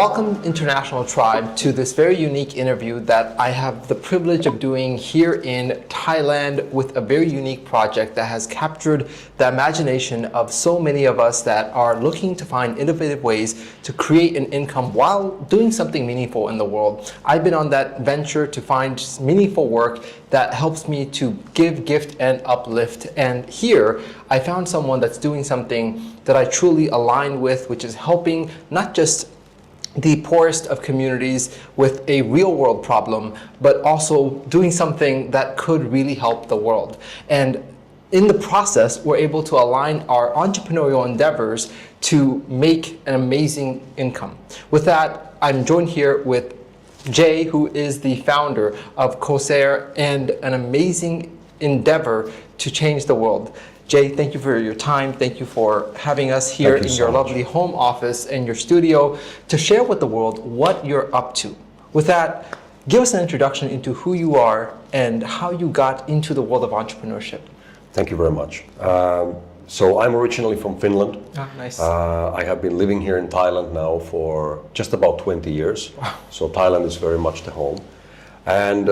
Welcome, International Tribe, to this very unique interview that I have the privilege of doing here in Thailand with a very unique project that has captured the imagination of so many of us that are looking to find innovative ways to create an income while doing something meaningful in the world. I've been on that venture to find meaningful work that helps me to give, gift, and uplift. And here, I found someone that's doing something that I truly align with, which is helping not just the poorest of communities with a real world problem, but also doing something that could really help the world. And in the process, we're able to align our entrepreneurial endeavors to make an amazing income. With that, I'm joined here with Jay, who is the founder of Corsair and an amazing endeavor to change the world. Jay, thank you for your time. Thank you for having us here in your lovely home office and your studio to share with the world what you're up to. With that, give us an introduction into who you are and how you got into the world of entrepreneurship. Thank you very much. So I'm originally from Finland. Nice. I have been living here in Thailand now for just about 20 years. Wow. So Thailand is very much the home. And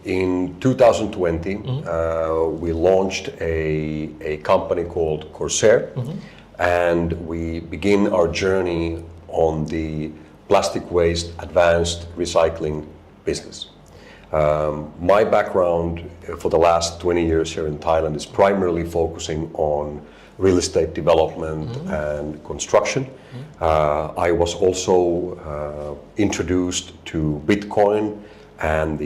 in 2020, we launched a company called Corsair, and we begin our journey on the plastic waste advanced recycling business. My background for the last 20 years here in Thailand is primarily focusing on real estate development and construction. I was also introduced to Bitcoin and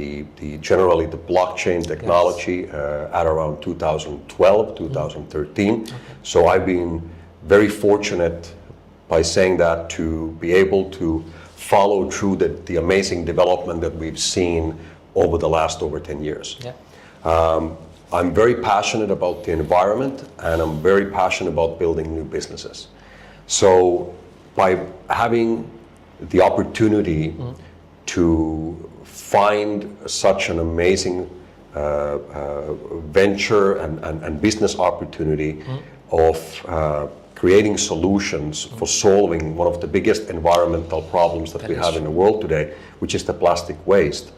generally the blockchain technology at around 2012, 2013. Okay. So I've been very fortunate by saying that to be able to follow through the amazing development that we've seen over the last over 10 years. Yeah. I'm very passionate about the environment, and I'm very passionate about building new businesses. So by having the opportunity to find such an amazing venture and business opportunity of creating solutions for solving one of the biggest environmental problems that we have in the world today, which is the plastic waste,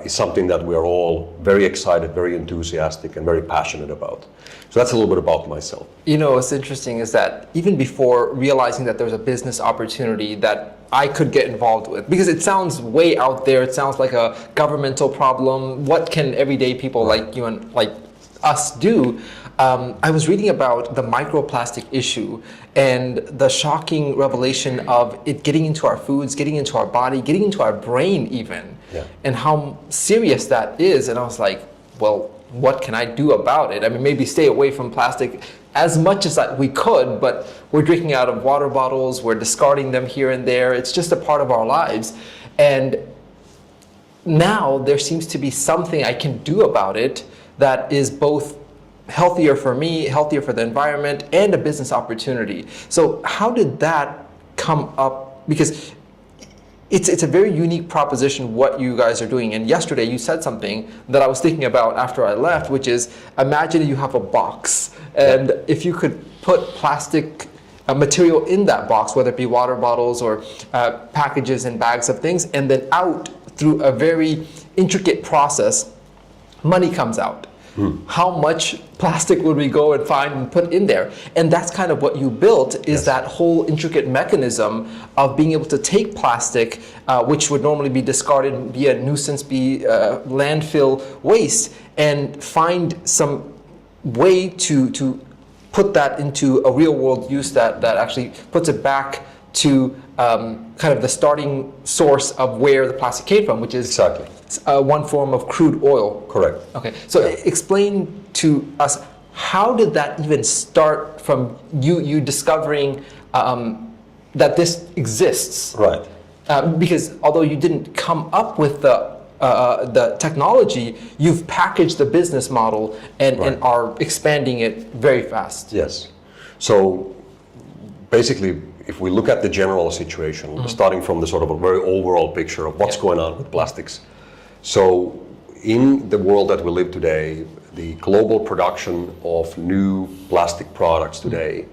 is something that we are all very excited, very enthusiastic, and very passionate about. So that's a little bit about myself. You know, what's interesting is that even before realizing that there was a business opportunity that I could get involved with, because it sounds way out there, it sounds like a governmental problem. What can everyday people like you and like us do? I was reading about the microplastic issue and the shocking revelation of it getting into our foods, getting into our body, getting into our brain even, and how serious that is. And I was like, well, what can I do about it? I mean, maybe stay away from plastic as much as we could, but we're drinking out of water bottles, we're discarding them here and there. It's just a part of our lives. And now there seems to be something I can do about it that is both healthier for me, healthier for the environment, and a business opportunity. So how did that come up? Because it's a very unique proposition what you guys are doing. And yesterday you said something that I was thinking about after I left, which is imagine you have a box, and if you could put plastic material in that box, whether it be water bottles or packages and bags of things, and then out through a very intricate process, money comes out. How much plastic would we go and find and put in there? And that's kind of what you built, is that whole intricate mechanism of being able to take plastic, which would normally be discarded, be a nuisance, be landfill waste, and find some way to put that into a real world use that actually puts it back to kind of the starting source of where the plastic came from, which is one form of crude oil. Correct. Okay, so explain to us, how did that even start from you discovering that this exists? Right. Because although you didn't come up with the technology, you've packaged the business model and are expanding it very fast. Yes. So basically, if we look at the general situation, starting from the sort of a very overall picture of what's going on with plastics. So in the world that we live today, the global production of new plastic products today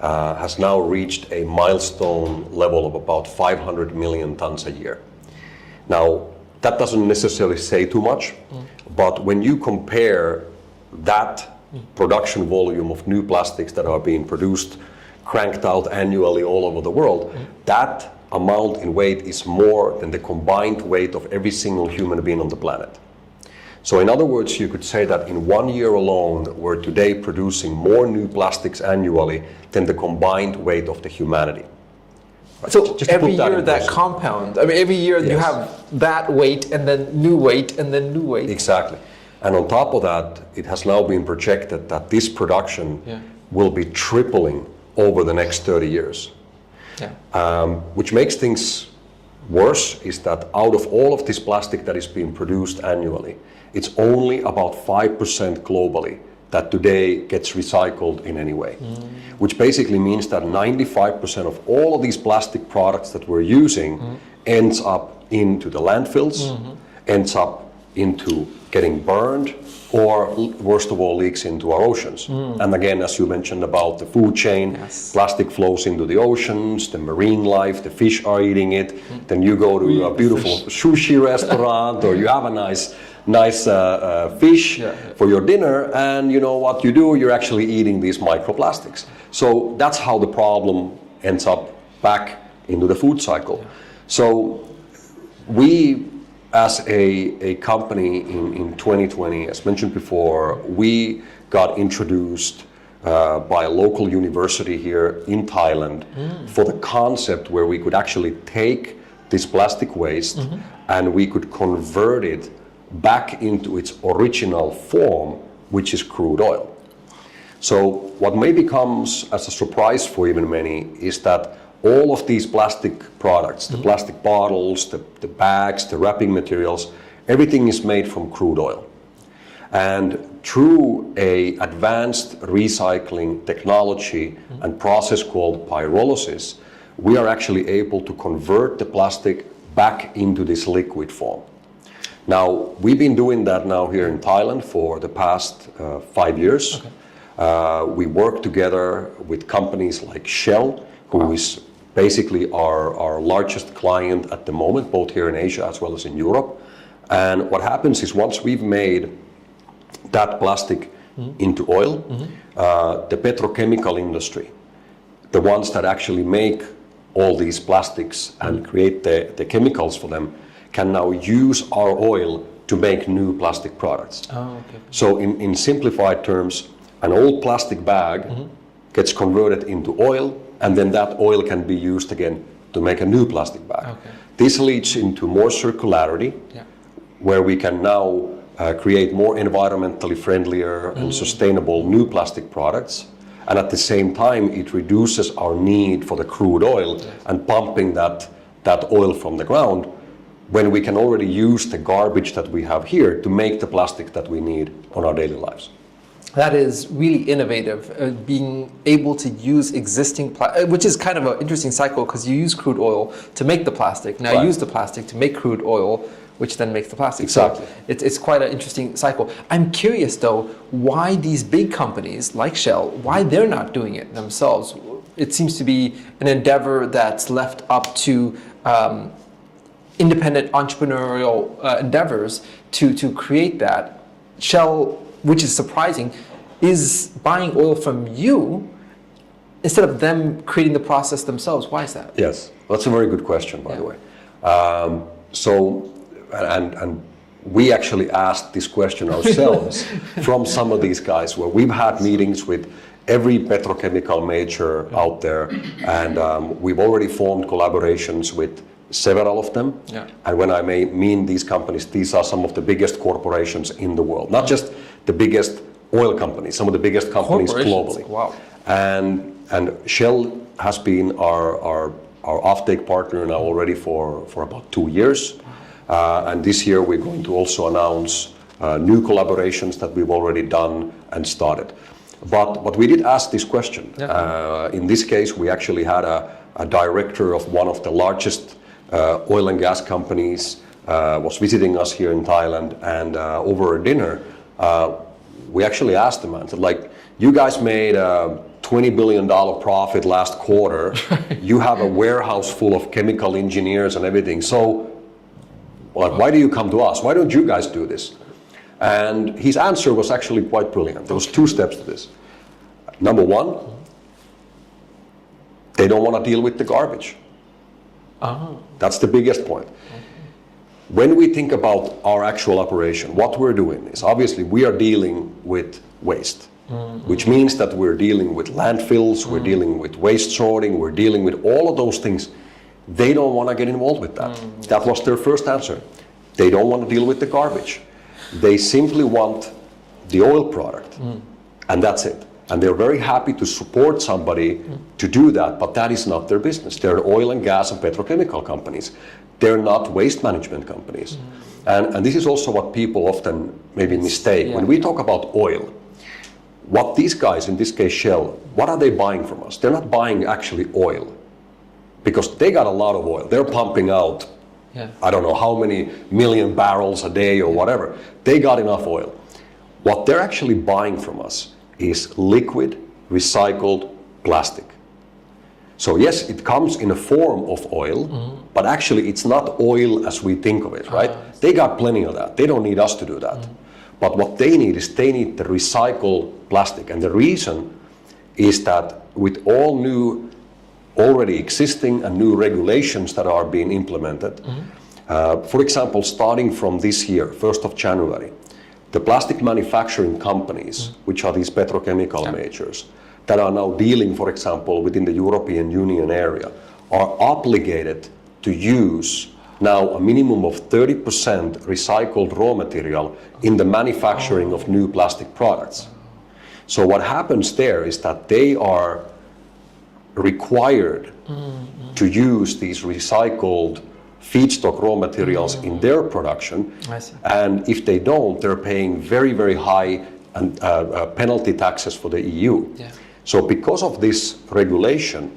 has now reached a milestone level of about 500 million tons a year. Now, that doesn't necessarily say too much, but when you compare that production volume of new plastics that are being produced, cranked out annually all over the world, that amount in weight is more than the combined weight of every single human being on the planet. So in other words, you could say that in 1 year alone, we're today producing more new plastics annually than the combined weight of the humanity. Right? So Just to every put that year in that perspective. compound, I mean, every year you Yes. have that weight and then new weight and then new weight. Exactly. And on top of that, it has now been projected that this production will be tripling over the next 30 years. Which makes things worse is that out of all of this plastic that is being produced annually, it's only about 5% globally that today gets recycled in any way. Which basically means that 95% of all of these plastic products that we're using ends up into the landfills, ends up into getting burned, or worst of all, leaks into our oceans. And again, as you mentioned about the food chain, plastic flows into the oceans, the marine life, the fish are eating it. Then you go to a beautiful sushi restaurant, or you have a nice fish for your dinner, and you know what you do? You're actually eating these microplastics. So that's how the problem ends up back into the food cycle. So we, as a company in 2020, as mentioned before, we got introduced by a local university here in Thailand for the concept where we could actually take this plastic waste and we could convert it back into its original form, which is crude oil. So what maybe comes as a surprise for even many is that all of these plastic products, the plastic bottles, the bags, the wrapping materials, everything is made from crude oil. And through an advanced recycling technology and process called pyrolysis, we are actually able to convert the plastic back into this liquid form. Now, we've been doing that now here in Thailand for the past 5 years. We work together with companies like Shell, who is basically our largest client at the moment, both here in Asia as well as in Europe. And what happens is once we've made that plastic into oil, the petrochemical industry, the ones that actually make all these plastics and create the chemicals for them, can now use our oil to make new plastic products. So in simplified terms, an old plastic bag gets converted into oil, and then that oil can be used again to make a new plastic bag. This leads into more circularity, where we can now create more environmentally friendlier and sustainable new plastic products. And at the same time, it reduces our need for the crude oil and pumping that oil from the ground, when we can already use the garbage that we have here to make the plastic that we need on our daily lives. That is really innovative, being able to use existing which is kind of an interesting cycle, because you use crude oil to make the plastic. Now use the plastic to make crude oil, which then makes the plastic. Exactly. So it's quite an interesting cycle. I'm curious though, why these big companies like Shell, why they're not doing it themselves? It seems to be an endeavor that's left up to independent entrepreneurial endeavors to create that. Shell, which is surprising, is buying oil from you instead of them creating the process themselves. Why is that? Yes, that's a very good question, by the way. And we actually asked this question ourselves from some of these guys, where we've had meetings with every petrochemical major out there, and we've already formed collaborations with several of them. And when I mean these companies, these are some of the biggest corporations in the world, not just the biggest oil companies, some of the biggest companies globally. Wow. And Shell has been our offtake partner now already for about 2 years. And this year we're going to also announce new collaborations that we've already done and started. But we did ask this question. In this case, we actually had a director of one of the largest oil and gas companies was visiting us here in Thailand, and over a dinner, we actually asked them and said, like, you guys made $20 billion profit last quarter. You have a warehouse full of chemical engineers and everything. So, like, why do you come to us? Why don't you guys do this? And his answer was actually quite brilliant. There was 2 steps to this. Number 1, they don't want to deal with the garbage. That's the biggest point. When we think about our actual operation, what we're doing is obviously we are dealing with waste, which means that we're dealing with landfills, we're dealing with waste sorting, we're dealing with all of those things. They don't want to get involved with that. That was their first answer. They don't want to deal with the garbage. They simply want the oil product, and that's it. And they're very happy to support somebody to do that, but that is not their business. They're oil and gas and petrochemical companies. They're not waste management companies. And this is also what people often maybe mistake. When we talk about oil, what these guys, in this case Shell, what are they buying from us? They're not buying actually oil, because they got a lot of oil. They're pumping out, I don't know how many million barrels a day or whatever. They got enough oil. What they're actually buying from us is liquid, recycled plastic. So yes, it comes in a form of oil, but actually it's not oil as we think of it, right? They got plenty of that. They don't need us to do that. But what they need is they need the recycled plastic. And the reason is that with all new, already existing and new regulations that are being implemented, for example, starting from this year, 1st of January, the plastic manufacturing companies, which are these petrochemical majors, that are now dealing, for example, within the European Union area, are obligated to use now a minimum of 30% recycled raw material in the manufacturing of new plastic products. So what happens there is that they are required to use these recycled feedstock raw materials in their production, and if they don't, they're paying very, very high penalty taxes for the EU. So because of this regulation,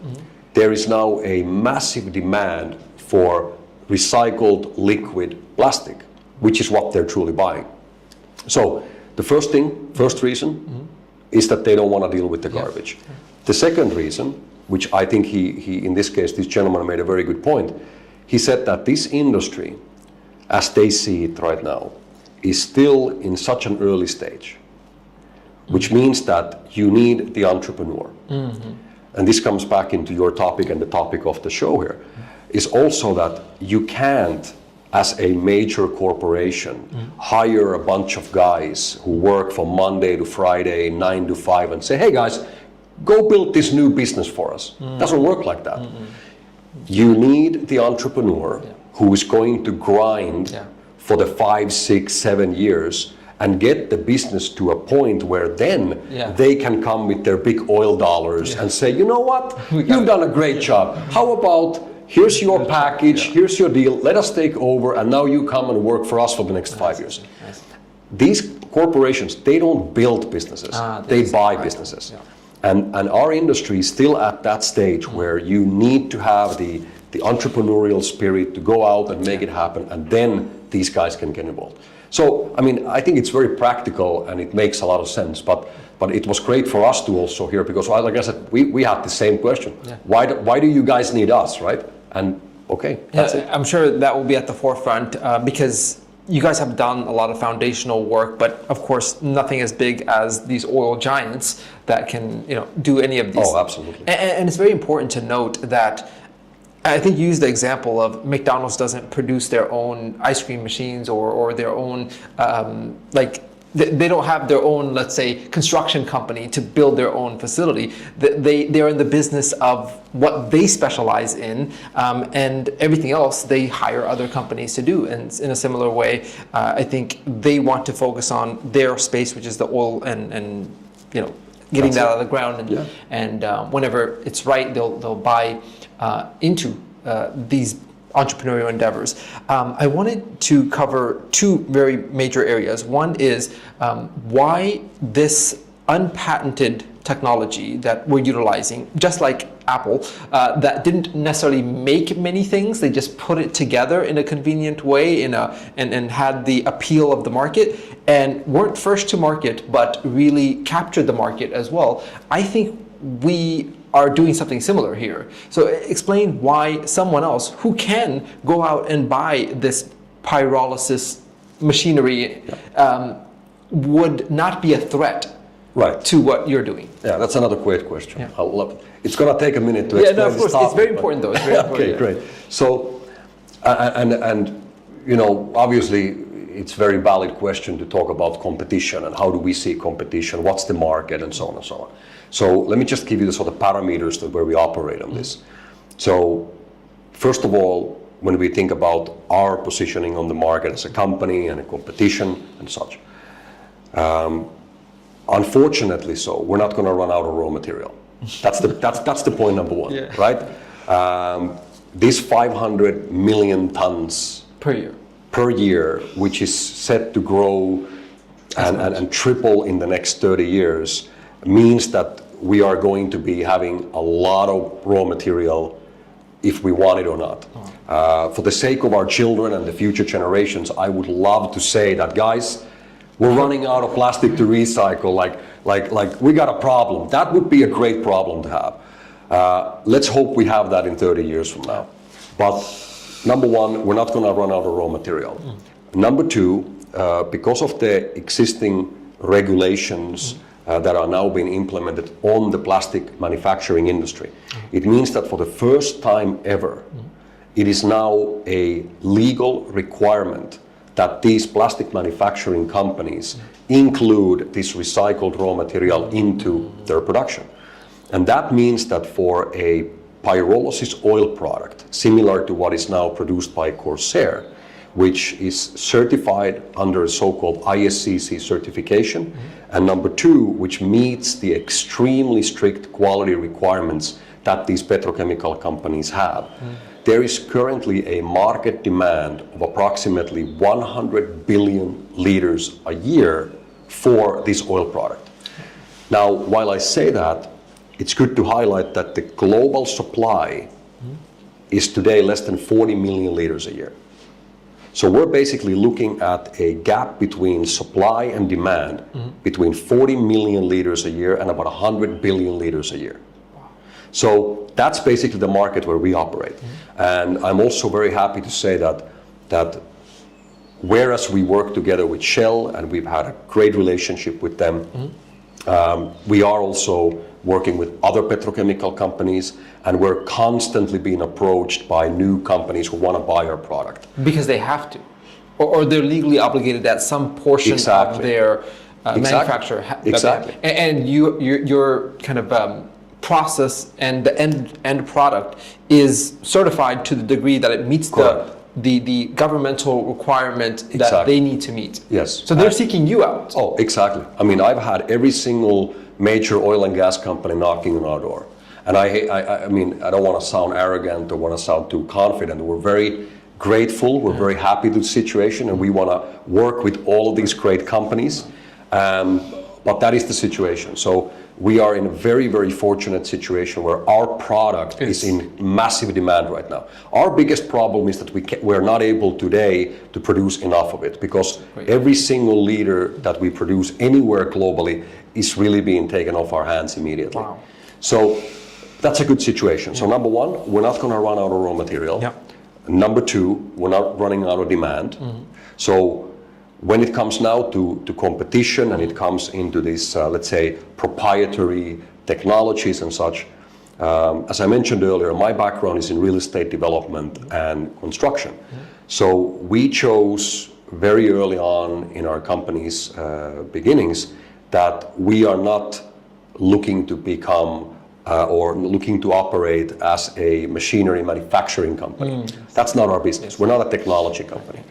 there is now a massive demand for recycled liquid plastic, which is what they're truly buying. So the first reason is that they don't want to deal with the garbage. The second reason, which I think he in this case, this gentleman made a very good point. He said that this industry, as they see it right now, is still in such an early stage, which means that you need the entrepreneur. And this comes back into your topic and the topic of the show here, is also that you can't, as a major corporation, hire a bunch of guys who work from Monday to Friday, 9 to 5, and say, hey guys, go build this new business for us. Doesn't work like that. You need the entrepreneur who is going to grind for the 5, 6, 7 years and get the business to a point where then they can come with their big oil dollars and say, you know what, you've done a great job. How about here's your package, here's your deal, let us take over, and now you come and work for us for the next 5 years. These corporations, they don't build businesses, they buy businesses. And our industry is still at that stage where you need to have the entrepreneurial spirit to go out and make it happen, and then these guys can get involved. So, I mean, I think it's very practical and it makes a lot of sense, but it was great for us to also hear, because like I said, we had the same question. Why do you guys need us, right? And okay, that's it. I'm sure that will be at the forefront because you guys have done a lot of foundational work, but of course nothing as big as these oil giants that can do any of these. Oh, absolutely. And it's very important to note that I think you used the example of McDonald's doesn't produce their own ice cream machines or their own they don't have their own, let's say, construction company to build their own facility. They're in the business of what they specialize in, and everything else they hire other companies to do. And in a similar way, I think they want to focus on their space, which is the oil and getting that out of the ground. And whenever it's right, they'll buy into these entrepreneurial endeavors. I wanted to cover 2 very major areas. One is why this unpatented technology that we're utilizing, just like Apple, that didn't necessarily make many things, they just put it together in a convenient way and had the appeal of the market and weren't first to market, but really captured the market as well. I think we are doing something similar here. So explain why someone else who can go out and buy this pyrolysis machinery would not be a threat to what you're doing. Yeah, that's another great question. Yeah. I love it. It's going to take a minute to explain no, of course. this topic, It's very important, though. It's very important. Okay, great. So, and you know, obviously, it's a very valid question to talk about competition and how do we see competition, what's the market, and so on and so on. So let me just give you the sort of parameters where we operate on this. So, first of all, when we think about our positioning on the market as a company and a competition and such, unfortunately, we're not going to run out of raw material. That's the point number one, right? These 500 million tons per year, which is set to grow and triple in the next 30 years, means that we are going to be having a lot of raw material if we want it or not. For the sake of our children and the future generations, I would love to say that, guys, we're running out of plastic to recycle, like we got a problem. That would be a great problem to have. Let's hope we have that in 30 years from now. But number one, we're not going to run out of raw material. Number two, because of the existing regulations that are now being implemented on the plastic manufacturing industry, it means that for the first time ever, it is now a legal requirement that these plastic manufacturing companies include this recycled raw material into their production. And that means that for a pyrolysis oil product, similar to what is now produced by Corsair, which is certified under a so-called ISCC certification, and number two, which meets the extremely strict quality requirements that these petrochemical companies have. There is currently a market demand of approximately 100 billion liters a year for this oil product. Now, while I say that, it's good to highlight that the global supply is today less than 40 million liters a year. So we're basically looking at a gap between supply and demand between 40 million liters a year and about 100 billion liters a year. So that's basically the market where we operate. And I'm also very happy to say that whereas we work together with Shell and we've had a great relationship with them, we are also working with other petrochemical companies, and we're constantly being approached by new companies who want to buy our product. Because they have to. Or they're legally obligated that some portion of their manufacturer. Exactly. And your kind of process and the end product is certified to the degree that it meets the governmental requirement that they need to meet. Yes. So they're seeking you out. Oh, exactly. I mean, I've had every single major oil and gas company knocking on our door. And I mean, I don't want to sound arrogant or want to sound too confident. We're very grateful. We're very happy with the situation, and we want to work with all of these great companies. But that is the situation. So we are in a very, very fortunate situation where our product is in massive demand right now. Our biggest problem is that we're not able today to produce enough of it, because every single liter that we produce anywhere globally is really being taken off our hands immediately. Wow. So that's a good situation. So number one, we're not going to run out of raw material. Number two, we're not running out of demand. So when it comes now to competition and it comes into this, let's say, proprietary technologies and such, as I mentioned earlier, my background is in real estate development and construction. So we chose very early on in our company's beginnings that we are not looking to become or looking to operate as a machinery manufacturing company. That's not our business. We're not a technology company.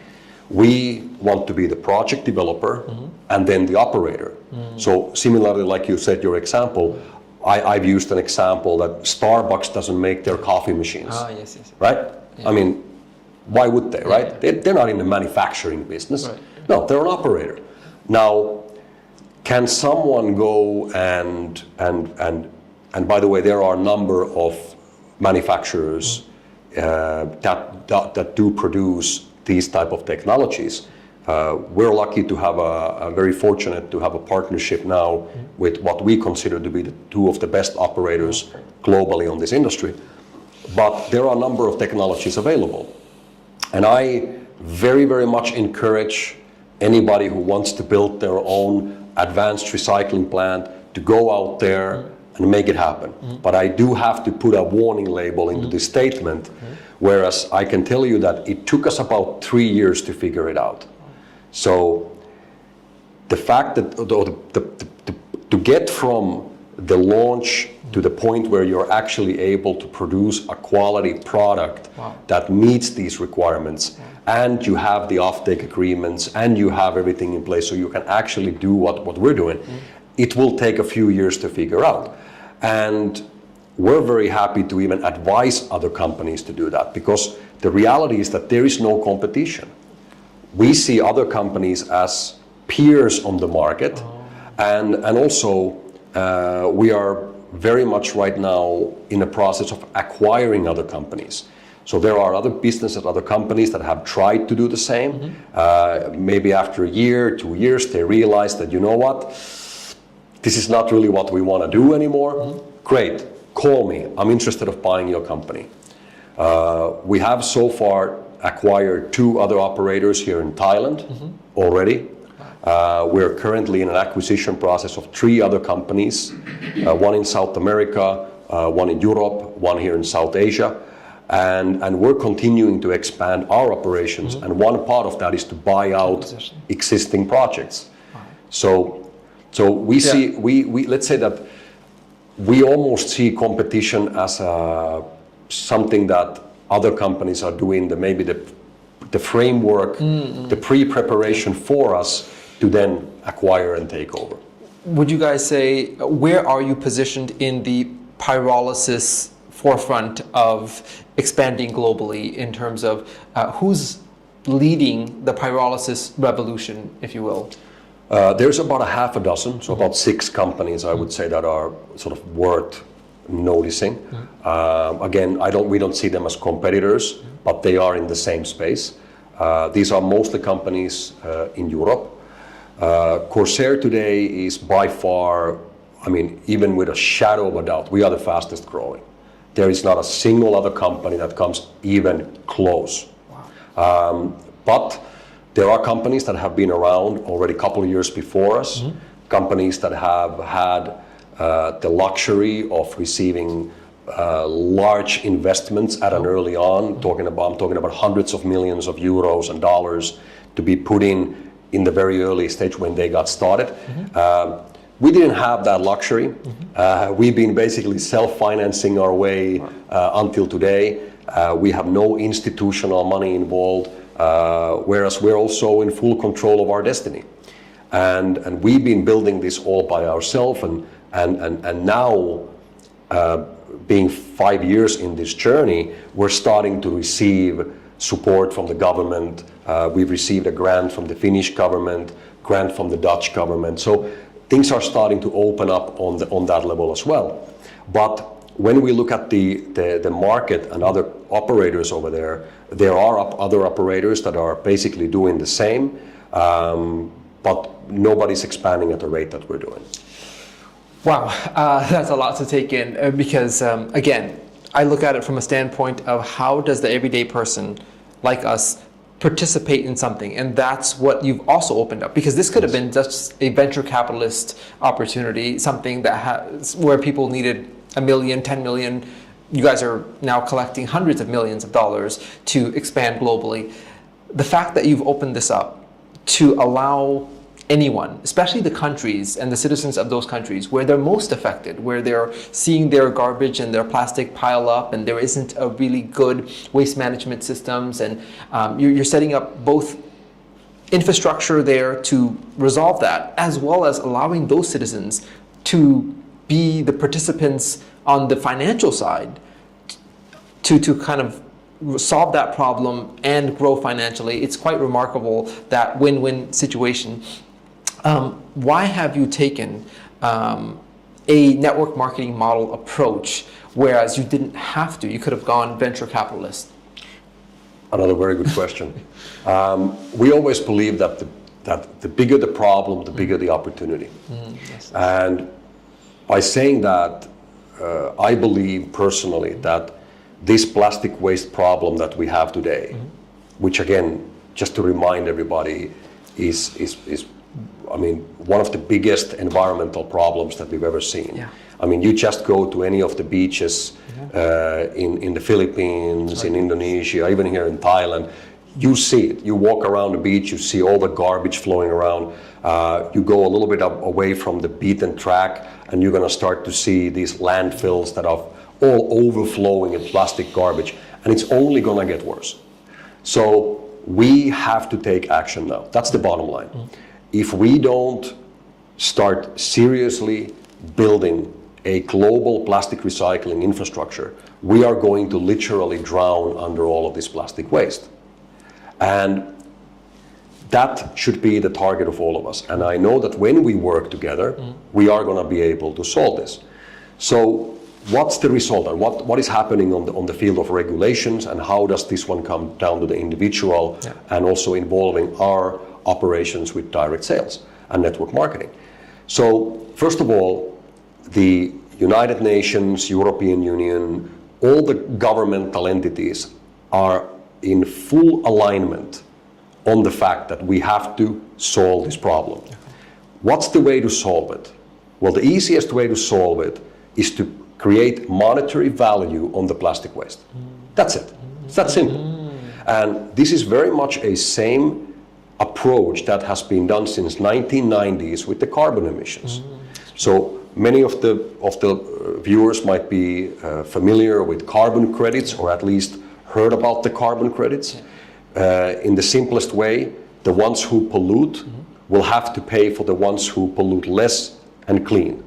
We want to be the project developer and then the operator. So similarly, like you said, your example, I've used an example that Starbucks doesn't make their coffee machines, right? I mean, why would they, right? They're not in the manufacturing business. No, they're an operator. Now, can someone go and by the way, there are a number of manufacturers that do produce these type of technologies, We're lucky to have very fortunate to have a partnership now with what we consider to be the two of the best operators globally on this industry. But there are a number of technologies available. And I very, very much encourage anybody who wants to build their own advanced recycling plant to go out there and make it happen. But I do have to put a warning label into this statement, whereas I can tell you that it took us about 3 years to figure it out. So the fact that to get from the launch to the point where you're actually able to produce a quality product that meets these requirements, and you have the offtake agreements, and you have everything in place so you can actually do what we're doing, it will take a few years to figure out. And we're very happy to even advise other companies to do that, because the reality is that there is no competition. We see other companies as peers on the market, and also we are very much right now in the process of acquiring other companies. So there are other businesses, other companies that have tried to do the same. Maybe after a year, 2 years, they realize that, you know what, this is not really what we want to do anymore. Great, call me. I'm interested in buying your company. We have so far acquired 2 other operators here in Thailand already. We're currently in an acquisition process of 3 other companies, one in South America, one in Europe, one here in South Asia. And we're continuing to expand our operations. And one part of that is to buy out existing projects. So we see, let's say that we almost see competition as something that other companies are doing, maybe the framework, the pre-preparation for us to then acquire and take over. Would you guys say, where are you positioned in the pyrolysis forefront of expanding globally in terms of who's leading the pyrolysis revolution, if you will? There's about a half a dozen, so about 6 companies, I would say, that are sort of worth noticing. Again, we don't see them as competitors, but they are in the same space. These are mostly companies in Europe. Corsair today is by far, I mean, even with a shadow of a doubt, we are the fastest growing. There is not a single other company that comes even close. But there are companies that have been around already a couple of years before us, companies that have had the luxury of receiving large investments at an early on. I'm talking about hundreds of millions of euros and dollars to be put in the very early stage when they got started. We didn't have that luxury. We've been basically self-financing our way until today. We have no institutional money involved. Whereas we're also in full control of our destiny. And we've been building this all by ourselves, and now, being 5 years in this journey, we're starting to receive support from the government. We've received a grant from the Finnish government, grant from the Dutch government. So things are starting to open up on that level as well. But when we look at the market and other operators over there are other operators that are basically doing the same, but nobody's expanding at the rate that we're doing. Wow, that's a lot to take in because, again, I look at it from a standpoint of how does the everyday person like us participate in something, and that's what you've also opened up, because this could have been just a venture capitalist opportunity, something that where people needed $1 million, 10 million. You guys are now collecting hundreds of millions of dollars to expand globally. The fact that you've opened this up to allow anyone, especially the countries and the citizens of those countries where they're most affected, where they're seeing their garbage and their plastic pile up and there isn't a really good waste management systems, and you're setting up both infrastructure there to resolve that, as well as allowing those citizens to be the participants on the financial side to kind of solve that problem and grow financially. It's quite remarkable, that win-win situation. Why have you taken a network marketing model approach, whereas you didn't have to? You could have gone venture capitalist. Another very good question. We always believe that the bigger the problem, the bigger the opportunity. Yes. And by saying that, I believe personally that this plastic waste problem that we have today, which again, just to remind everybody, is I mean, one of the biggest environmental problems that we've ever seen. Yeah. I mean, you just go to any of the beaches in the Philippines, in Indonesia, even here in Thailand, you see it. You walk around the beach, you see all the garbage flowing around. You go a little bit away from the beaten track, and you're going to start to see these landfills that are all overflowing in plastic garbage, and it's only going to get worse. So we have to take action now. That's the bottom line. If we don't start seriously building a global plastic recycling infrastructure, we are going to literally drown under all of this plastic waste. And that should be the target of all of us. And I know that when we work together, we are going to be able to solve this. So what's the result? And what is happening on the field of regulations, and how does this one come down to the individual, and also involving our operations with direct sales and network marketing? So first of all, the United Nations, European Union, all the governmental entities are in full alignment on the fact that we have to solve this problem. What's the way to solve it? Well, the easiest way to solve it is to create monetary value on the plastic waste. That's it. It's that simple. And this is very much a same approach that has been done since 1990s with the carbon emissions. So many of the viewers might be familiar with carbon credits, or at least heard about the carbon credits. In the simplest way, the ones who pollute will have to pay for the ones who pollute less and clean.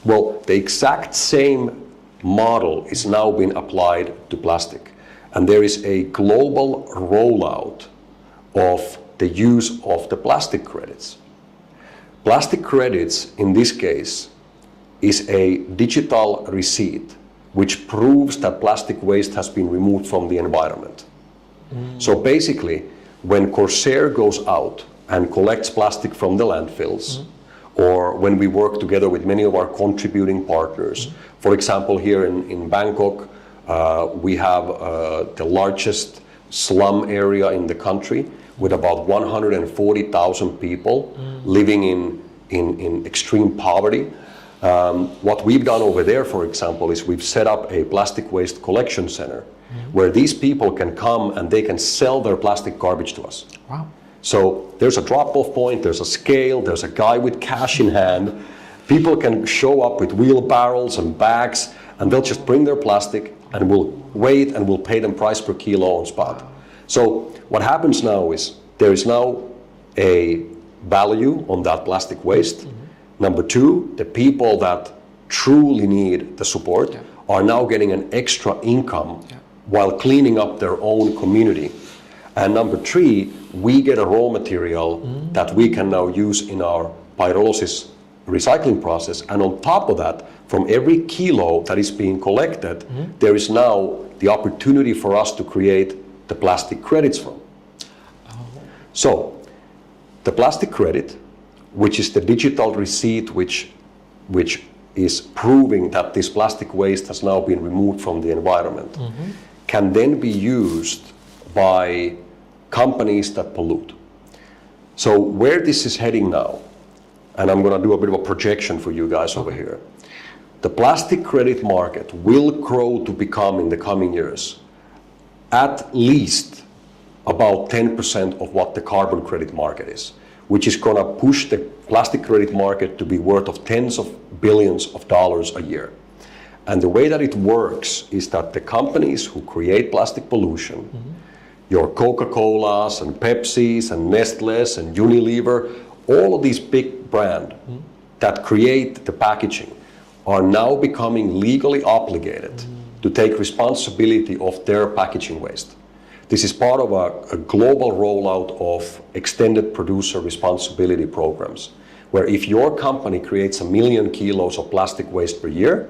Well, the exact same model is now being applied to plastic. And there is a global rollout of the use of the plastic credits. Plastic credits, in this case, is a digital receipt which proves that plastic waste has been removed from the environment. So basically, when Corsair goes out and collects plastic from the landfills, or when we work together with many of our contributing partners, for example, here in Bangkok, we have the largest slum area in the country, with about 140,000 people living in extreme poverty. What we've done over there, for example, is we've set up a plastic waste collection center where these people can come and they can sell their plastic garbage to us. Wow. So there's a drop-off point, there's a scale, there's a guy with cash in hand. People can show up with wheelbarrows and bags, and they'll just bring their plastic, and we'll wait and we'll pay them price per kilo on spot. So what happens now is there is now a value on that plastic waste. Number two, the people that truly need the support are now getting an extra income while cleaning up their own community. And number three, we get a raw material that we can now use in our pyrolysis recycling process. And on top of that, from every kilo that is being collected, there is now the opportunity for us to create the plastic credits from. So the plastic credit, which is the digital receipt which is proving that this plastic waste has now been removed from the environment, can then be used by companies that pollute. So where this is heading now, and I'm going to do a bit of a projection for you guys over here, the plastic credit market will grow to become, in the coming years, at least about 10% of what the carbon credit market is, which is going to push the plastic credit market to be worth of tens of billions of dollars a year. And the way that it works is that the companies who create plastic pollution, your Coca-Colas and Pepsis and Nestle's and Unilever, all of these big brands that create the packaging are now becoming legally obligated to take responsibility of their packaging waste. This is part of a global rollout of extended producer responsibility programs, where if your company creates 1 million kilos of plastic waste per year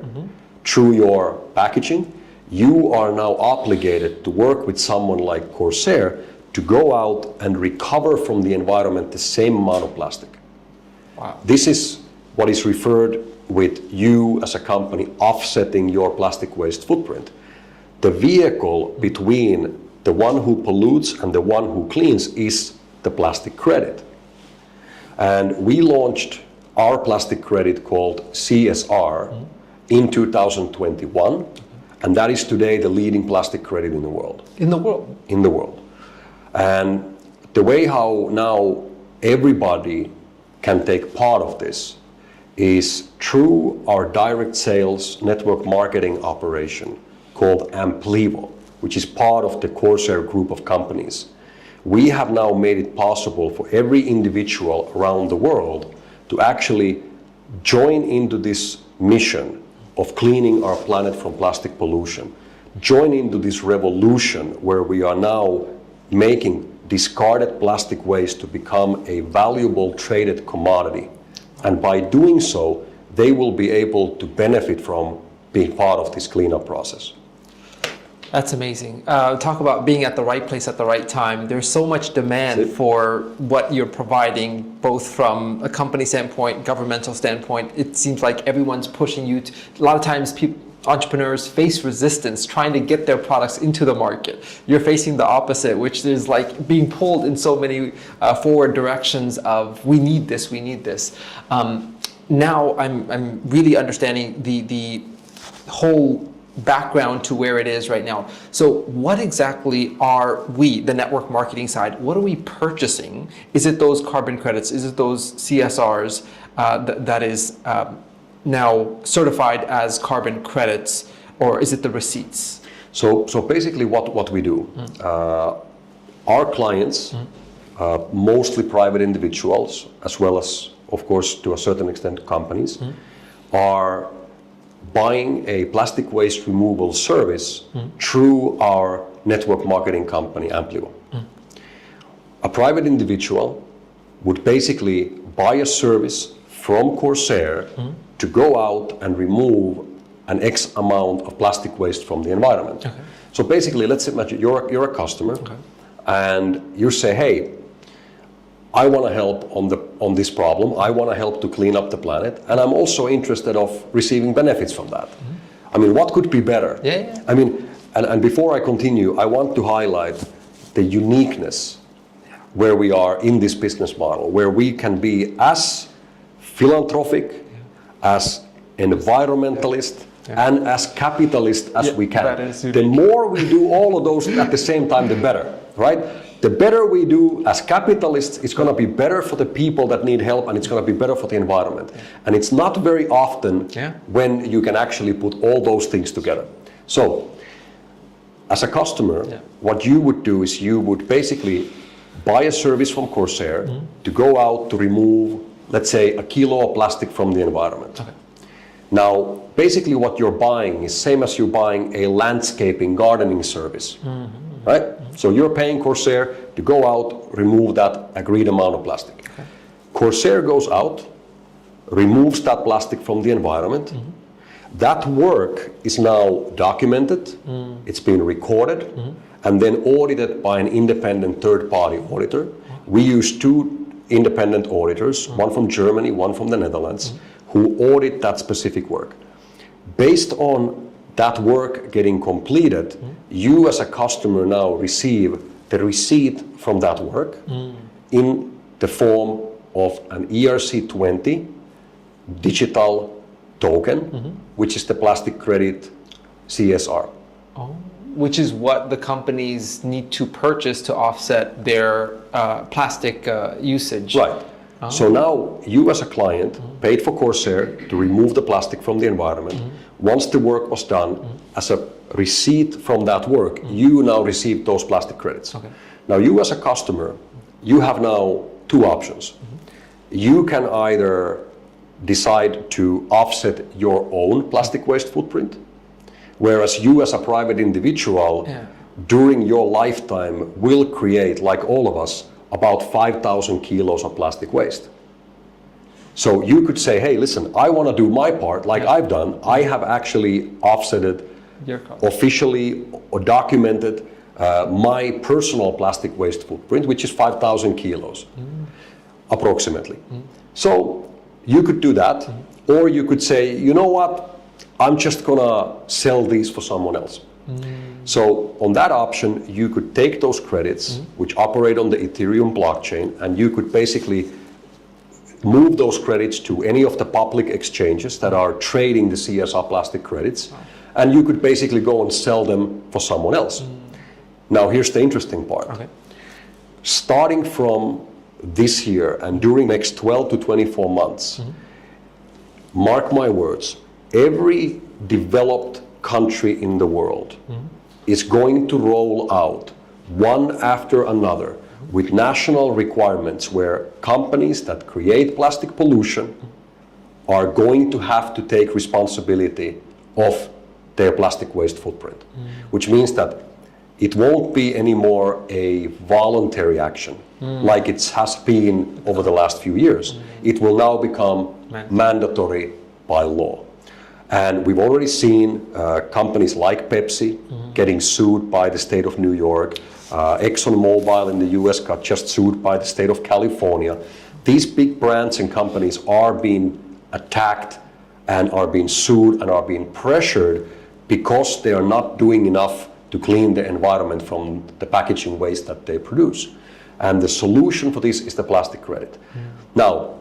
through your packaging, you are now obligated to work with someone like Corsair to go out and recover from the environment the same amount of plastic. Wow. This is what is referred with you as a company offsetting your plastic waste footprint. The vehicle between the one who pollutes and the one who cleans is the plastic credit. And we launched our plastic credit called CSR in 2021, and that is today the leading plastic credit in the world. In the world? In the world. And the way how now everybody can take part of this is through our direct sales network marketing operation called Amplivo, which is part of the Corsair Group of companies. We have now made it possible for every individual around the world to actually join into this mission of cleaning our planet from plastic pollution, join into this revolution where we are now making discarded plastic waste to become a valuable traded commodity. And by doing so, they will be able to benefit from being part of this cleanup process. That's amazing. Talk about being at the right place at the right time. There's so much demand for what you're providing, both from a company standpoint, governmental standpoint. It seems like everyone's pushing you to, a lot of times entrepreneurs face resistance trying to get their products into the market. You're facing the opposite, which is like being pulled in so many forward directions of we need this, we need this. Now I'm really understanding the whole background to where it is right now. So what exactly are we, the network marketing side, what are we purchasing? Is it those carbon credits? Is it those CSRs that is now certified as carbon credits, or is it the receipts? So basically what we do, our clients, mostly private individuals, as well as, of course, to a certain extent, companies, are buying a plastic waste removal service through our network marketing company, Amplivo. A private individual would basically buy a service from Corsair to go out and remove an X amount of plastic waste from the environment. Okay. So basically, let's imagine you're a customer, and you say, hey, I want to help on this problem. I want to help to clean up the planet, and I'm also interested of receiving benefits from that. I mean, what could be better? Yeah. I mean, and before I continue, I want to highlight the uniqueness where we are in this business model, where we can be as philanthropic, as environmentalist, and as capitalist as we can. The more we do all of those at the same time, the better, right? The better we do as capitalists, it's going to be better for the people that need help, and it's going to be better for the environment. And it's not very often when you can actually put all those things together. So, as a customer, what you would do is you would basically buy a service from Corsair to go out to remove, let's say, 1 kilo of plastic from the environment. Okay. Now, basically what you're buying is same as you're buying a landscaping gardening service, right? So you're paying Corsair to go out, remove that agreed amount of plastic. Okay. Corsair goes out, removes that plastic from the environment. That work is now documented, it's been recorded, and then audited by an independent third-party auditor. We use 2 independent auditors, one from Germany, one from the Netherlands, who audit that specific work. Based on that work getting completed, you as a customer now receive the receipt from that work in the form of an ERC20 digital token, which is the plastic credit CSR. Oh. Which is what the companies need to purchase to offset their plastic usage. Right. Oh. So now you as a client paid for Corsair to remove the plastic from the environment. Once the work was done, as a receipt from that work, you now receive those plastic credits. Okay. Now you as a customer, you have now 2 options. You can either decide to offset your own plastic waste footprint, whereas you as a private individual, during your lifetime will create, like all of us, about 5,000 kilos of plastic waste. So you could say, hey, listen, I want to do my part like I've done. I have actually offsetted Your cost. officially or documented my personal plastic waste footprint, which is 5,000 kilos, approximately. So you could do that, or you could say, you know what, I'm just gonna sell these for someone else. So on that option, you could take those credits, which operate on the Ethereum blockchain, and you could basically move those credits to any of the public exchanges that are trading the CSR plastic credits, and you could basically go and sell them for someone else. Now here's the interesting part. Okay. Starting from this year and during next 12 to 24 months, mark my words, every developed country in the world is going to roll out one after another with national requirements where companies that create plastic pollution are going to have to take responsibility of their plastic waste footprint, which means that it won't be anymore a voluntary action like it has been over the last few years. It will now become mandatory by law. And we've already seen companies like Pepsi getting sued by the state of New York. ExxonMobil in the US got just sued by the state of California. These big brands and companies are being attacked and are being sued and are being pressured because they are not doing enough to clean the environment from the packaging waste that they produce. And the solution for this is the plastic credit. Now,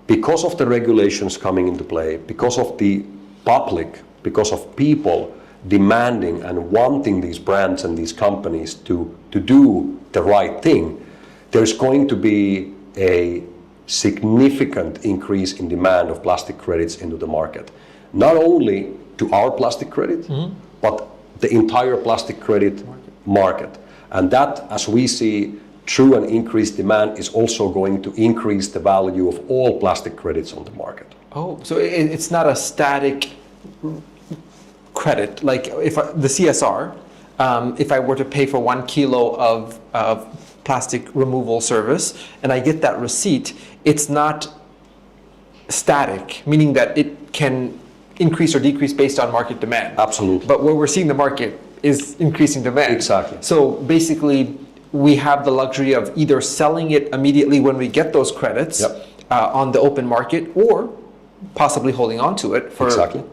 because of the regulations coming into play, because of the public, because of people demanding and wanting these brands and these companies to do the right thing, there's going to be a significant increase in demand of plastic credits into the market. Not only to our plastic credit, but the entire plastic credit market. And that, as we see, through an increased demand, is also going to increase the value of all plastic credits on the market. Oh, so it's not a static credit. Like if the CSR, if I were to pay for 1 kilo of plastic removal service and I get that receipt, it's not static, meaning that it can increase or decrease based on market demand. Absolutely. But where we're seeing the market is increasing demand. Exactly. So basically, we have the luxury of either selling it immediately when we get those credits on the open market, or possibly holding on to it for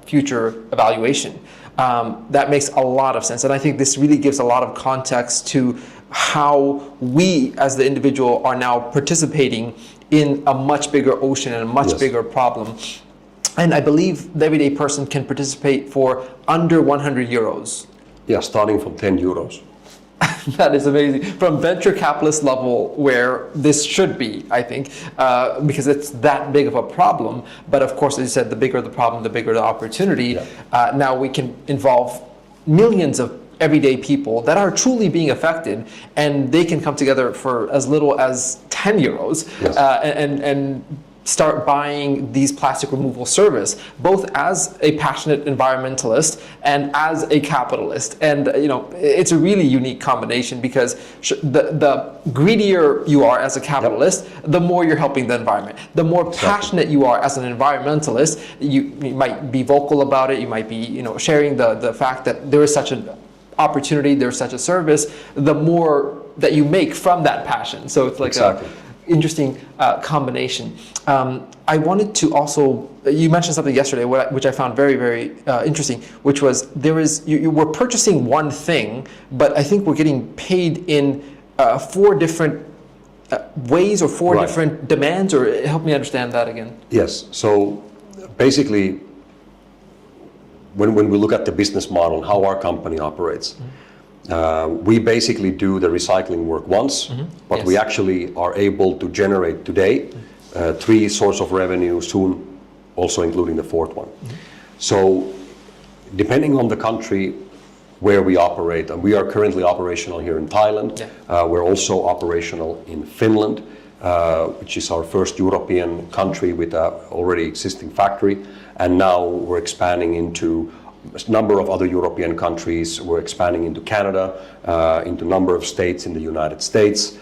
future evaluation. That makes a lot of sense. And I think this really gives a lot of context to how we as the individual are now participating in a much bigger ocean and a much bigger problem. And I believe the everyday person can participate for under 100 euros. Yeah, starting from 10 euros. That is amazing. From venture capitalist level, where this should be, I think, because it's that big of a problem. But of course, as you said, the bigger the problem, the bigger the opportunity. Now we can involve millions of everyday people that are truly being affected, and they can come together for as little as 10 euros and start buying these plastic removal service, both as a passionate environmentalist and as a capitalist. And you know, it's a really unique combination, because the greedier you are as a capitalist, the more you're helping the environment. The more passionate you are as an environmentalist, you might be vocal about it, you might be sharing the fact that there is such an opportunity, there's such a service, the more that you make from that passion. So it's like a interesting combination. I wanted to also, you mentioned something yesterday which I found very, very interesting, which was we're purchasing one thing, but I think we're getting paid in 4 different ways or 4 different demands, or help me understand that again. Yes, so basically, when we look at the business model and how our company operates, we basically do the recycling work once, but we actually are able to generate today 3 sources of revenue, soon also including the 4th one. So depending on the country where we operate, and we are currently operational here in Thailand, we're also operational in Finland, which is our first European country with an already existing factory, and now we're expanding into a number of other European countries. We're expanding into Canada, into a number of states in the United States,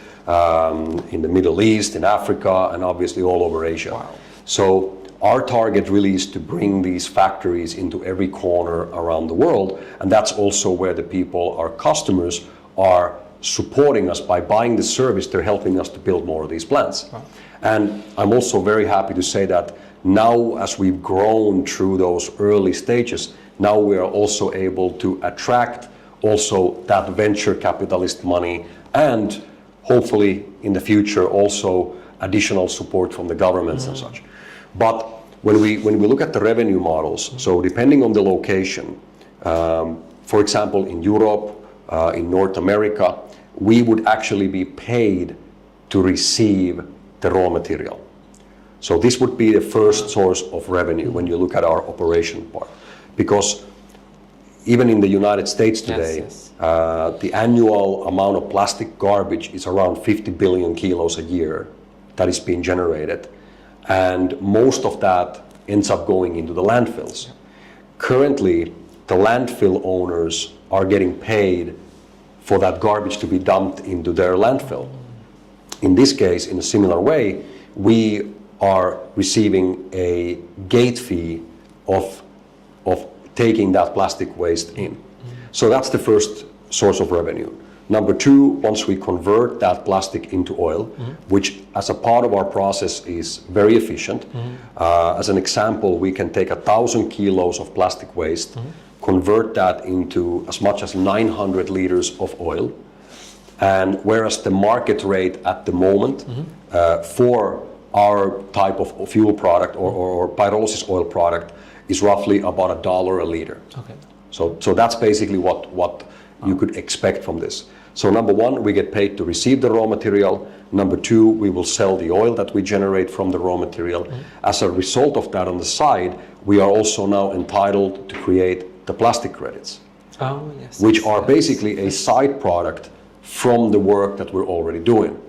in the Middle East, in Africa, and obviously all over Asia. So our target really is to bring these factories into every corner around the world, and that's also where the people, our customers, are supporting us by buying the service. They're helping us to build more of these plants. Wow. And I'm also very happy to say that now, as we've grown through those early stages, now we are also able to attract also that venture capitalist money, and hopefully in the future also additional support from the governments and such. But when we look at the revenue models, so depending on the location, for example in Europe, in North America, we would actually be paid to receive the raw material. So this would be the first source of revenue when you look at our operation part. Because even in the United States today, the annual amount of plastic garbage is around 50 billion kilos a year that is being generated. And most of that ends up going into the landfills. Currently, the landfill owners are getting paid for that garbage to be dumped into their landfill. In this case, in a similar way, we are receiving a gate fee of taking that plastic waste in. So that's the first source of revenue. Number two, once we convert that plastic into oil, which as a part of our process is very efficient. As an example, we can take 1,000 kilos of plastic waste, convert that into as much as 900 liters of oil. And whereas the market rate at the moment for our type of fuel product or pyrolysis oil product is roughly about $1 a liter. Okay. So that's basically what you could expect from this. So number one, we get paid to receive the raw material. Number two, we will sell the oil that we generate from the raw material. As a result of that on the side, we are also now entitled to create the plastic credits, which are basically a side product from the work that we're already doing.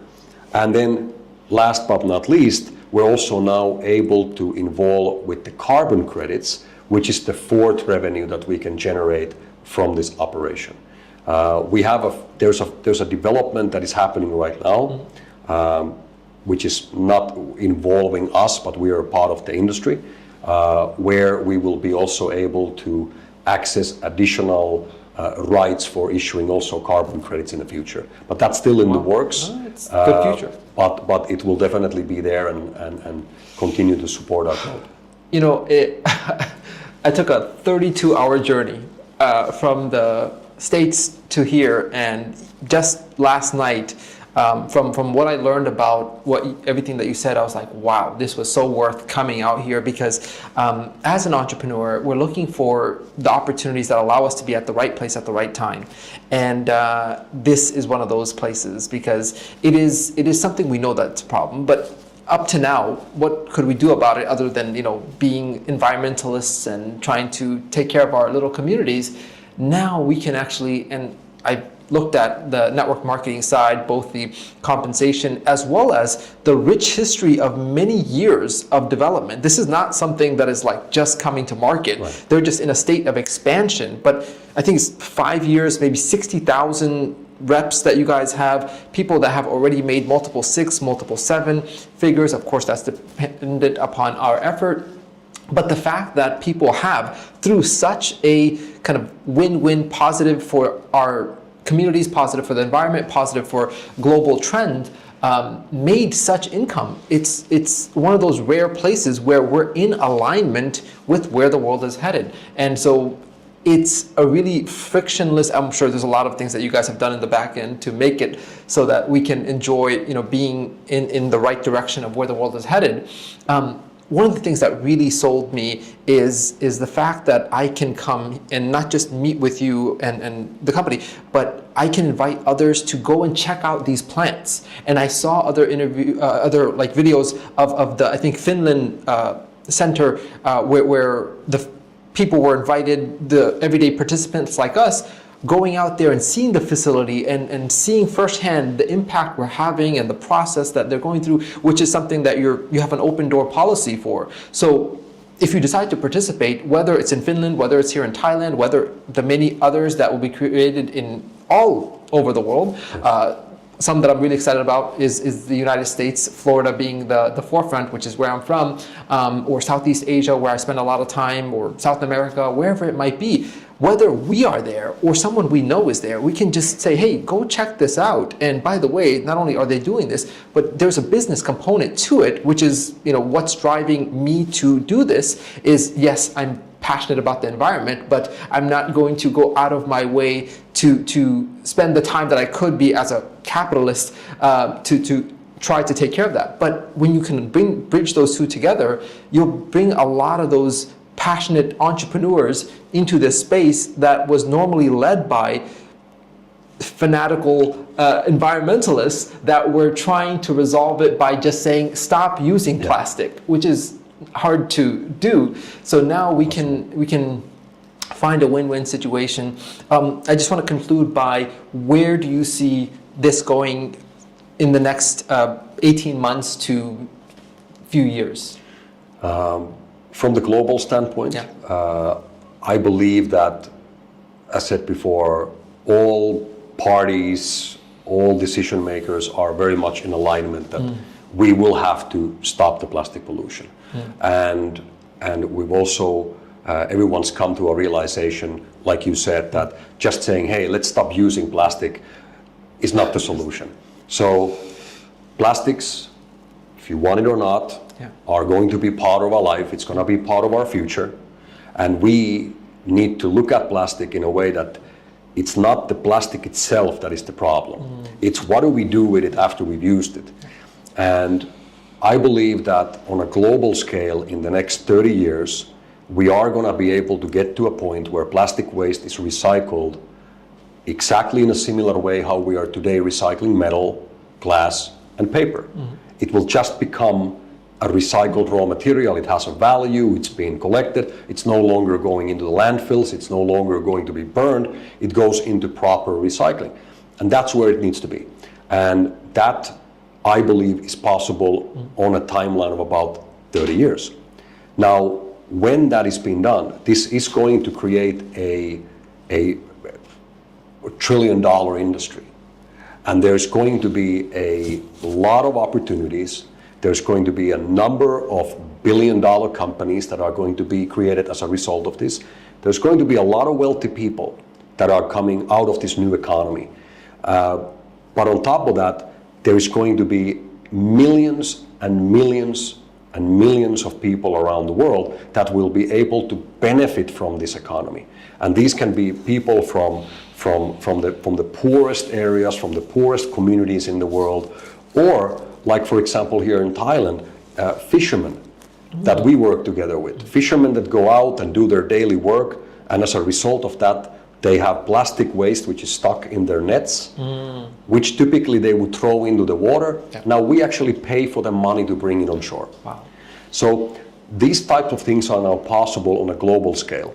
And then last but not least, we're also now able to involve with the carbon credits, which is the fourth revenue that we can generate from this operation. There's a development that is happening right now, which is not involving us, but we are a part of the industry, where we will be also able to access additional rights for issuing also carbon credits in the future. But that's still in the works. It's a good future. But it will definitely be there and continue to support our growth. You know, I took a 32-hour journey from the States to here, and just last night, from what I learned about everything that you said, I was like, wow, this was so worth coming out here, because as an entrepreneur, we're looking for the opportunities that allow us to be at the right place at the right time. And this is one of those places, because it is something we know that's a problem, but up to now, what could we do about it other than, being environmentalists and trying to take care of our little communities? Now we can actually, and I looked at the network marketing side, both the compensation as well as the rich history of many years of development. This is not something that is like just coming to market. Right. They're just in a state of expansion. But I think it's 5 years, maybe 60,000 reps that you guys have, people that have already made multiple 6, multiple 7 figures. Of course, that's dependent upon our effort. But the fact that people have, through such a kind of win-win, positive for our communities, positive for the environment, positive for global trend, made such income. It's one of those rare places where we're in alignment with where the world is headed. And so it's a really frictionless, I'm sure there's a lot of things that you guys have done in the back end to make it so that we can enjoy, being in the right direction of where the world is headed. One of the things that really sold me is the fact that I can come and not just meet with you and the company, but I can invite others to go and check out these plants. And I saw other videos of the, I think, Finland center where the people were invited, the everyday participants like us, going out there and seeing the facility and seeing firsthand the impact we're having and the process that they're going through, which is something that you have an open door policy for. So if you decide to participate, whether it's in Finland, whether it's here in Thailand, whether the many others that will be created in all over the world, some that I'm really excited about is the United States, Florida being the forefront, which is where I'm from, or Southeast Asia, where I spend a lot of time, or South America, wherever it might be. Whether we are there or someone we know is there, we can just say, hey, go check this out. And by the way, not only are they doing this, but there's a business component to it, which is, what's driving me to do this is, yes, I'm passionate about the environment, but I'm not going to go out of my way to spend the time that I could be as a capitalist to try to take care of that. But when you can bridge those two together, you'll bring a lot of those passionate entrepreneurs into this space that was normally led by fanatical environmentalists that were trying to resolve it by just saying, stop using plastic, which is hard to do. So now we can find a win-win situation. I just want to conclude by, where do you see this going in the next 18 months to few years? From the global standpoint, I believe that, as said before, all parties, all decision makers are very much in alignment that we will have to stop the plastic pollution. And we've also, everyone's come to a realization, like you said, that just saying, hey, let's stop using plastic is not the solution. So plastics, if you want it or not, are going to be part of our life. It's going to be part of our future. And we need to look at plastic in a way that it's not the plastic itself that is the problem. It's what do we do with it after we've used it. And I believe that on a global scale, in the next 30 years, we are going to be able to get to a point where plastic waste is recycled exactly in a similar way how we are today recycling metal, glass, and paper. It will just become a recycled raw material. It has a value, it's being collected, it's no longer going into the landfills, it's no longer going to be burned, it goes into proper recycling. And that's where it needs to be. And that, I believe, is possible on a timeline of about 30 years. Now, when that is being done, this is going to create a $1 trillion industry. And there's going to be a lot of opportunities. There's going to be a number of billion-dollar companies that are going to be created as a result of this. There's going to be a lot of wealthy people that are coming out of this new economy. But on top of that, there is going to be millions and millions and millions of people around the world that will be able to benefit from this economy. And these can be people from the poorest areas, from the poorest communities in the world, or like, for example, here in Thailand, fishermen that we work together with. Fishermen that go out and do their daily work, and as a result of that, they have plastic waste which is stuck in their nets, which typically they would throw into the water. Now we actually pay for the money to bring it on shore. Wow. So these types of things are now possible on a global scale.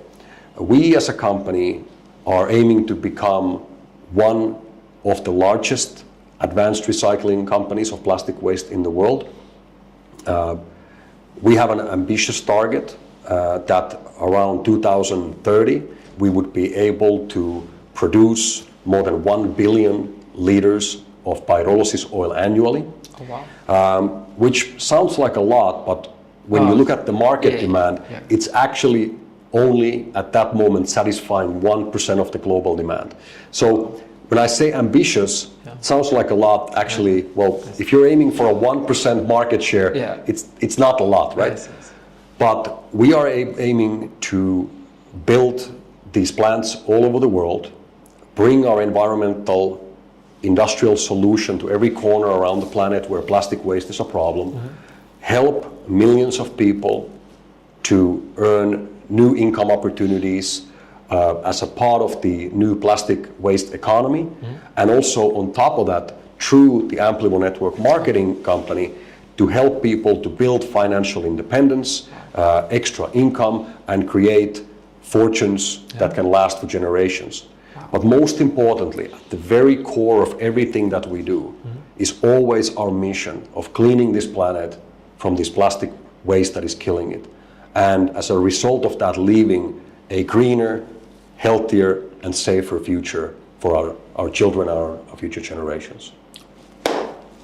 We as a company are aiming to become one of the largest advanced recycling companies of plastic waste in the world. We have an ambitious target that around 2030 we would be able to produce more than 1 billion liters of pyrolysis oil annually. Oh, wow. Which sounds like a lot, but when you look at the market demand, it's actually only at that moment satisfying 1% of the global demand. So when I say ambitious, it sounds like a lot. Actually, well, if you're aiming for a 1% market share, it's not a lot, right? Yes. But we are aiming to build these plants all over the world, bring our environmental industrial solution to every corner around the planet where plastic waste is a problem, help millions of people to earn new income opportunities as a part of the new plastic waste economy, and also on top of that, through the Amplivo Network marketing company, to help people to build financial independence, extra income, and create fortunes that can last for generations. But most importantly, at the very core of everything that we do is always our mission of cleaning this planet from this plastic waste that is killing it. And as a result of that, leaving a greener, healthier, and safer future for our children and our future generations.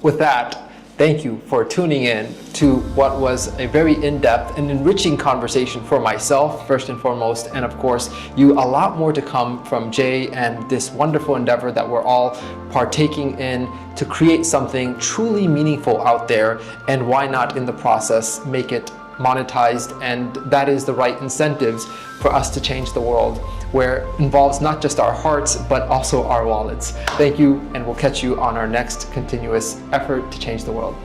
with that, thank you for tuning in to what was a very in-depth and enriching conversation for myself, first and foremost, and of course, a lot more to come from Jay and this wonderful endeavor that we're all partaking in to create something truly meaningful out there, and why not in the process make it monetized, and that is the right incentives for us to change the world, where it involves not just our hearts, but also our wallets. Thank you, and we'll catch you on our next continuous effort to change the world.